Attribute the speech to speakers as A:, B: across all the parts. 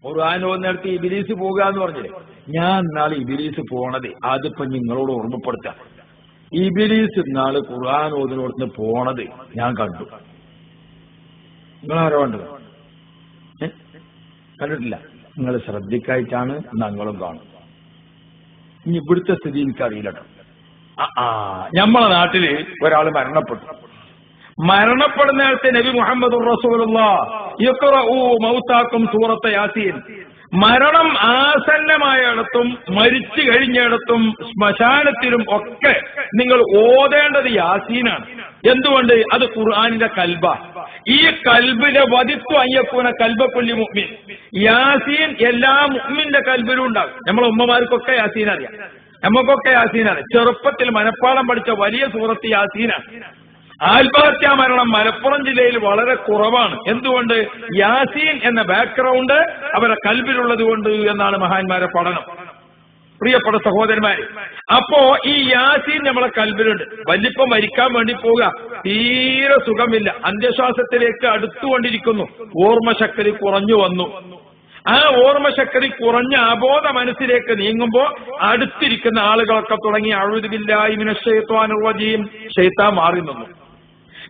A: ഖുർആൻ ഓതുന്നിടത്ത് ഇബ്ലീസ് പോകുക എന്ന് പറഞ്ഞില്ലേ, ഞാൻ നാളെ ഇബ്ലീസ് പോണത് അതിപ്പോ നിങ്ങളോട് ഓർമ്മപ്പെടുത്താം. ഇബ്ലീസ് നാളെ ഖുർആൻ ഓതുന്നിടത്ത് പോണത് ഞാൻ കണ്ടു. നിങ്ങളാരോ കണ്ടത്? കണ്ടിട്ടില്ല. നിങ്ങൾ ശ്രദ്ധിക്കായിട്ടാണ് ഞങ്ങളും കാണും. ഇനി ഇവിടുത്തെ സ്ഥിതി എനിക്കറിയില്ലട്ടോ. നമ്മളെ നാട്ടില് ഒരാൾ മരണപ്പെട്ടു. മരണപ്പെടുന്നിടത്ത് നബി മുഹമ്മദ് റസൂലുള്ളാഹി ഇഖ്റഊ മൗതാക്കും സൂറത്ത് യാസീൻ, മരണം ആസന്നമായിടത്തും മരിച്ചു കഴിഞ്ഞിടത്തും ശ്മശാനത്തിലും ഒക്കെ നിങ്ങൾ ഓതേണ്ടത് യാസീനാണ്. എന്തുകൊണ്ട്? അത് ഖുർആനിന്റെ കൽബ. ഈ കൽബിലെ വദിത്തു അയ്യക്കൂന കൽബക്കുല്ലി മുഅ്മിൻ. യാസീൻ എല്ലാ മുഅ്മിന്റെ കൽബിലും ഉണ്ടാകും. നമ്മളെ ഉമ്മമാർക്കൊക്കെ യാസീൻ അറിയാം, നമുക്കൊക്കെ യാസീനാണ്. ചെറുപ്പത്തിൽ മനപ്പാഠം പഠിച്ച വലിയ സൂറത്ത് യാസീനാണ്. ആത്മഹത്യാ മരണം മലപ്പുറം ജില്ലയിൽ വളരെ കുറവാണ്. എന്തുകൊണ്ട്? യാസീൻ എന്ന ബാക്ക്ഗ്രൗണ്ട് അവരുടെ കൽബിലുള്ളത് കൊണ്ട് എന്നാണ് മഹാന്മാരെ പഠനം. പ്രിയപ്പെട്ട സഹോദരന്മാരെ, അപ്പോ ഈ യാസീൻ നമ്മളെ കൽബിലുണ്ട്. വല്ലിപ്പം മരിക്കാൻ വേണ്ടി പോവുക, തീരെ സുഖമില്ല, അന്ത്യശ്വാസത്തിലേക്ക് അടുത്തുകൊണ്ടിരിക്കുന്നു, ഓർമ്മശക്തി കുറഞ്ഞു വന്നു. ആ ഓർമ്മശക്തി കുറഞ്ഞ അബോധ മനസ്സിലേക്ക് നീങ്ങുമ്പോ അടുത്തിരിക്കുന്ന ആളുകളൊക്കെ തുടങ്ങി അഊദു ബില്ലാഹി മിനശ് ശൈത്വാനിർ റജീം, ശൈത്താൻ മാറി നിന്നു.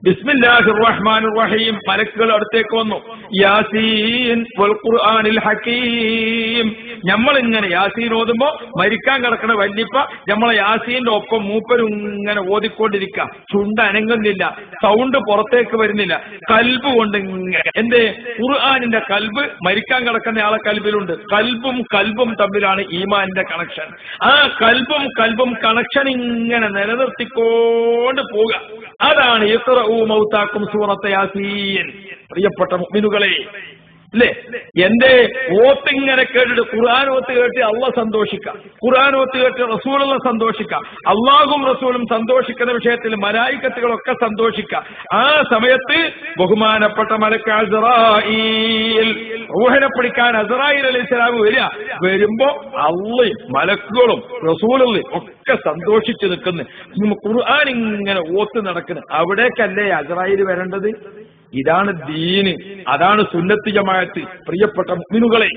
A: ബിസ്മില്ലാഹിർ റഹ്മാനിർ റഹീം, മലക്കുകൾ അടുത്തേക്ക് വന്നു. യാസീൻ വൽ ഖുർആനിൽ ഹകീം. നമ്മളിങ്ങനെ യാസീൻ ഓതുമ്പോ മരിക്കാൻ കിടക്കുന്ന വല്ലിപ്പ നമ്മളെ യാസീന്റെ ഒപ്പം മൂപ്പരും ഇങ്ങനെ ഓതിക്കൊണ്ടിരിക്കുക. ചുണ്ട് അനങ്ങുന്നില്ല, സൗണ്ട് പുറത്തേക്ക് വരുന്നില്ല, കൽബ് കൊണ്ട് ഇങ്ങനെ. എന്തേ? ഖുർആനിന്റെ കൽബ് മരിക്കാൻ കിടക്കുന്ന ആളെ കൽബിലുണ്ട്. കൽബും തമ്മിലാണ് ഈമാനിന്റെ കണക്ഷൻ. ആ കൽബും കണക്ഷൻ ഇങ്ങനെ നിലനിർത്തിക്കൊണ്ട് പോവുക. അതാണ് ഇഖ്റഊ മൗതാക്കും സൂറത്ത് യാസീൻ. പ്രിയപ്പെട്ട മുഅ്മിനുകളെ, അല്ലേ? എന്റെ ഓത്തിങ്ങനെ കേട്ടിട്ട് ഖുർആൻ ഓത്ത് കേട്ട് അള്ളാഹ് സന്തോഷിക്കാം, ഖുർആൻ ഓത്ത് കേട്ട് റസൂലുള്ള സന്തോഷിക്കാം, അള്ളാഹും റസൂലും സന്തോഷിക്കുന്ന വിഷയത്തിൽ മലായികത്തുകളൊക്കെ സന്തോഷിക്കാം. ആ സമയത്ത് ബഹുമാനപ്പെട്ട മലക്ക് അസ്റായീൽ, റൂഹിനെ പിടിക്കാൻ അസ്റായീൽ അലൈഹിസ്സലാം വരുമ്പോ അള്ളയും മലക്കുകളും റസൂലും ഒക്കെ സന്തോഷിച്ചു നിൽക്കുന്നു. ഖുർആൻ ഇങ്ങനെ ഓത്ത് നടക്കുന്നു. അവിടേക്കല്ലേ അസ്റായീൽ വരേണ്ടത്? ഇതാണ് ദീന്, അതാണ് സുന്നത്ത് ജമാഅത്ത്. പ്രിയപ്പെട്ട മുഅ്മിനുകളെ,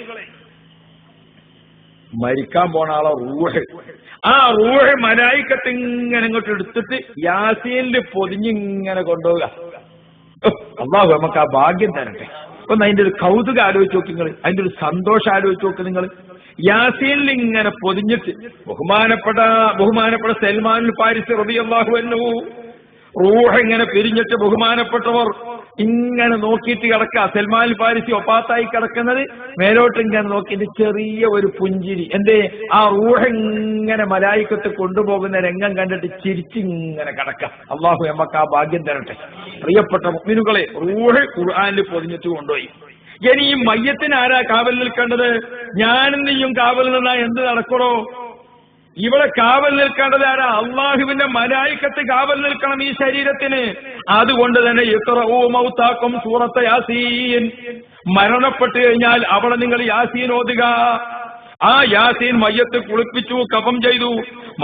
A: മരിക്കാൻ പോണ ആളെ റൂഹ്, ആ റൂഹ് മലായികത്ത് ഇങ്ങനെ ഇങ്ങോട്ട് എടുത്തിട്ട് യാസീനിൽ പൊതിഞ്ഞിങ്ങനെ കൊണ്ടുപോവുക. അല്ലാഹു നമുക്ക് ആ ഭാഗ്യം തരട്ടെ. ഒന്ന് അതിന്റെ ഒരു കൗതുകം ആലോചിച്ച് നോക്കി നിങ്ങൾ, അതിന്റെ ഒരു സന്തോഷം ആലോചിച്ച് നോക്ക് നിങ്ങൾ. യാസീനിൽ ഇങ്ങനെ പൊതിഞ്ഞിട്ട് ബഹുമാനപ്പെട്ട സൽമാനുൽ ഫാരിസി റളിയല്ലാഹു അൻഹു റൂഹ് ഇങ്ങനെ പിരിഞ്ഞിട്ട് ബഹുമാനപ്പെട്ടവർ ഇങ്ങനെ നോക്കിയിട്ട് കിടക്കുക. സൽമാൻ ഫാരിസി ഒപ്പാത്തായി കിടക്കുന്നത് മേലോട്ട് ഇങ്ങനെ നോക്കിയിട്ട് ചെറിയ ഒരു പുഞ്ചിരി. എന്തേ? ആ റൂഹ് ഇങ്ങനെ മലായികത്ത് കൊണ്ടുപോകുന്ന രംഗം കണ്ടിട്ട് ചിരിച്ചിങ്ങനെ കിടക്കുക. അള്ളാഹു നമുക്ക് ആ ഭാഗ്യം തരട്ടെ. പ്രിയപ്പെട്ട മുഅ്മിനുകളെ, റൂഹ് ഖുർആനിൽ പൊതിഞ്ഞിട്ട് കൊണ്ടുപോയി. ഇനി ഈ മയ്യത്തിന് ആരാ കാവൽ നിൽക്കേണ്ടത്? ഞാനും നീയും കാവൽ നിന്നാ എന്ത് നടക്കണോ? ഇവിടെ കാവൽ നിൽക്കേണ്ടത് ആരാ? അള്ളാഹുവിന്റെ മലായികത്ത് കാവൽ നിൽക്കണം ഈ ശരീരത്തിന്. അതുകൊണ്ട് തന്നെ ഇഖ്റഊ മൗതാക്കും സൂറത്ത് യാസീൻ. മരണപ്പെട്ടു കഴിഞ്ഞാൽ അവിടെ നിങ്ങൾ യാസീൻ ഓതുക. ആ യാസീൻ മയ്യത്ത് കുളിപ്പിച്ചു, കഫം ചെയ്തു.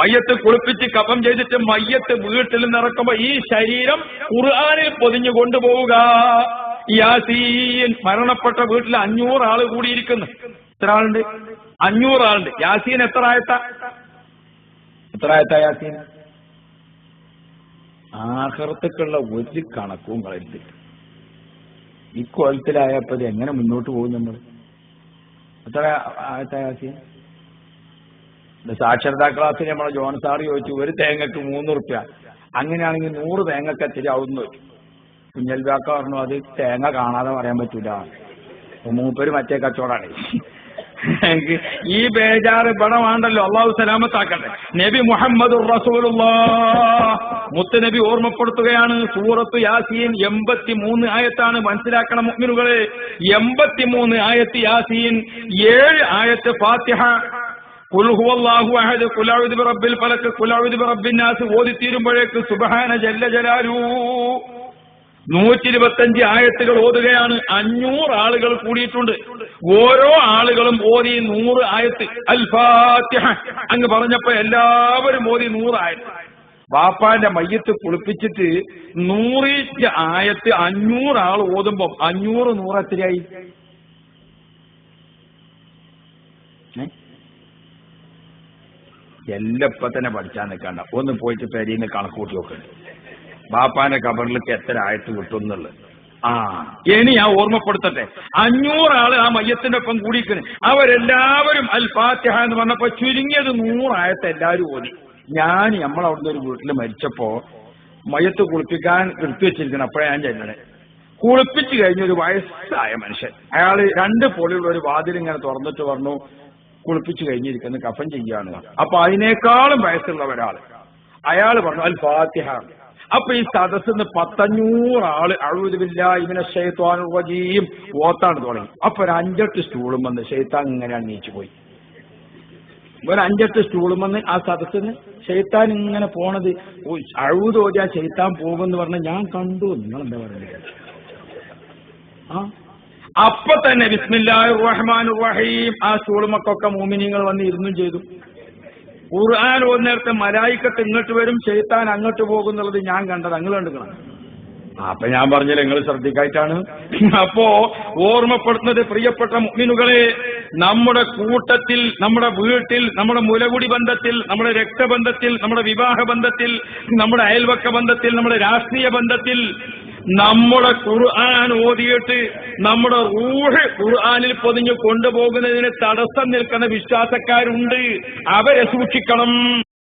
A: മയ്യത്ത് കുളിപ്പിച്ച് കഫം ചെയ്തിട്ട് മയ്യത്ത് വീട്ടിൽ നിറക്കുമ്പോ ഈ ശരീരം ഖുർആനിൽ പൊതിഞ്ഞു കൊണ്ടുപോവുക. യാസീൻ. മരണപ്പെട്ട വീട്ടിൽ 500 ആള് കൂടിയിരിക്കുന്നു. എത്ര ആളുണ്ട്? 500 ആളുണ്ട്. യാസീൻ എത്ര ആയത്താ യാസീൻ? ആഖിറത്തേക്കുള്ള ഒരു കണക്കും കളരുത്. ഈ കോലത്തിലായപ്പോ ഇത് എങ്ങനെ മുന്നോട്ട് പോകും നമ്മൾ? എത്ര ആയത്താ യാസീൻ? സാക്ഷരതാ ക്ലാസ്സിൽ നമ്മളെ ജോൺ സാറ് ചോദിച്ചു, ഒരു തേങ്ങക്ക് 3 റുപ്യ, അങ്ങനെയാണെങ്കിൽ 100 തേങ്ങക്ക് എത്തിരി ആവുന്നു. കുഞ്ഞൽവാക്ക പറഞ്ഞു, അത് തേങ്ങ കാണാതെ പറയാൻ പറ്റൂല, മൂപ്പര് മറ്റേ കച്ചവടാണ്. ഈ ബേജാറ് ബണമാണ്ടല്ലോ. അള്ളാഹു സലാമത്താക്കട്ടെ. നബി മുഹമ്മദുർ റസൂലുള്ളാഹ് മുത്തുനബി ഓർമ്മപ്പെടുത്തുകയാണ്. സൂറത്ത് യാസീൻ 83 ആയത്താണ്. മനസ്സിലാക്കണം മുഅ്മിനുകളെ, 83 ആയത്ത് യാസീൻ, 7 ആയത്ത് ഫാത്തിഹ, ഖുൽ ഹുവല്ലാഹു അഹദ്, ഖുൽ അഊദു ബിറബ്ബിൽ ഫലക്, ഖുൽ അഊദു ബിറബ്ബിൻ നാസ് ഓതി തീരുമ്പോഴേക്ക് സുബ്ഹാന ജല്ല ജലാലുഹു 125 ആയത്തുകൾ ഓതുകയാണ്. 500 ആളുകൾ കൂടിയിട്ടുണ്ട്. ഓരോ ആളുകളും ഓതി 100 ആയത്ത്. അൽ ഫാത്തിഹ അങ്ങ് പറഞ്ഞപ്പോ എല്ലാവരും ഓതി 100 ആയത്ത്. വാപ്പാന്റെ മയ്യത്ത് കുളിപ്പിച്ചിട്ട് 100 ആയത്ത് 500 ആൾ ഓതുമ്പോ 500 100 എത്രയായി? എല്ലാം ഇപ്പൊ തന്നെ പഠിച്ചാൽ നിൽക്കണ്ട, ഒന്ന് പോയിട്ട് പെരീന്ന് കണക്കൂട്ടി നോക്കണ്ട ബാപ്പാന്റെ കബറിലേക്ക് എത്ര ആയത്ത് കിട്ടുന്നുള്ളത്. ഇനി ഞാൻ ഓർമ്മപ്പെടുത്തട്ടെ, 500 ആള് ആ മയ്യത്തിന്റെ ഒപ്പം കൂടിയിരിക്കുന്നു. അവരെല്ലാവരും അൽ ഫാത്തിഹ എന്ന് പറഞ്ഞപ്പോ ചുരുങ്ങിയത് 100 ആയത്ത് എല്ലാവരും ഓതി. ഞാൻ നമ്മളവിടുന്ന് ഒരു വീട്ടിൽ മരിച്ചപ്പോ മയ്യത്ത് കുളിപ്പിക്കാൻ എടുത്തു വെച്ചിരിക്കണം. അപ്പോഴേ ഞാൻ ചെല്ലണേ. കുളിപ്പിച്ചു കഴിഞ്ഞ ഒരു വയസ്സായ മനുഷ്യൻ, അയാള് 2 പൊളിയുള്ള ഒരു വാതിൽ ഇങ്ങനെ തുറന്നിട്ട് പറഞ്ഞു കുളിപ്പിച്ചു കഴിഞ്ഞിരിക്കുന്നു, കഫൻ ചെയ്യാണ്. അപ്പൊ അതിനേക്കാളും വയസ്സുള്ള ഒരാള്, അയാൾ പറഞ്ഞു അൽ ഫാത്തിഹ. അപ്പൊ ഈ സദസ്സിന്ന് 100-500 ആള് അഊദു ബില്ലാഹി മിനശ് ശൈത്വാനിർ റജീം ഓത്താണ് തുടങ്ങി. അപ്പൊ ഒരു 5-8 സ്റ്റൂളും വന്ന് ശൈത്താൻ ഇങ്ങനെ അണിയിച്ചു പോയി. ഒരു 5-8 സ്റ്റൂളും വന്ന് ആ സദസ്സിന് ശൈത്താൻ ഇങ്ങനെ പോണത്. അഊദു ഓതിയാ ശൈത്താൻ പോകുമെന്ന് പറഞ്ഞ ഞാൻ കണ്ടു. നിങ്ങളെന്താ പറയുന്നത്? അപ്പൊ തന്നെ ബിസ്മില്ലാഹിർ റഹ്മാനിർ റഹീം ആ സ്റ്റൂളുമൊക്കെ മോമിനീങ്ങൾ വന്ന് ഇരുന്നും ചെയ്തു. ഖുർആൻ ഓതുന്നേരത്തെ മലായിക്കത്ത് ഇങ്ങോട്ട് വരും, ശൈത്താൻ അങ്ങോട്ട് പോകുന്നുള്ളത് ഞാൻ കണ്ടത്, നിങ്ങൾ കണ്ടുക്കണം. അപ്പൊ ഞാൻ പറഞ്ഞില്ല നിങ്ങൾ ശ്രദ്ധിക്കായിട്ടാണ്. അപ്പോ ഓർമ്മപ്പെടുത്തുന്നത്, പ്രിയപ്പെട്ട മുഅ്മിനുകളെ, നമ്മുടെ കൂട്ടത്തിൽ, നമ്മുടെ വീട്ടിൽ, നമ്മുടെ മുലകുടി ബന്ധത്തിൽ, നമ്മുടെ രക്തബന്ധത്തിൽ, നമ്മുടെ വിവാഹ ബന്ധത്തിൽ, നമ്മുടെ അയൽവക്ക ബന്ധത്തിൽ, നമ്മുടെ രാഷ്ട്രീയ ബന്ധത്തിൽ നമ്മുടെ ഖുർആൻ ഓതിയിട്ട് നമ്മുടെ റൂഹ് ഖുർആനിൽ പൊതിഞ്ഞു കൊണ്ടുപോകുന്നതിന് തടസ്സം നിൽക്കുന്ന വിശ്വാസക്കാരുണ്ട്. അവരെ സൂക്ഷിക്കണം.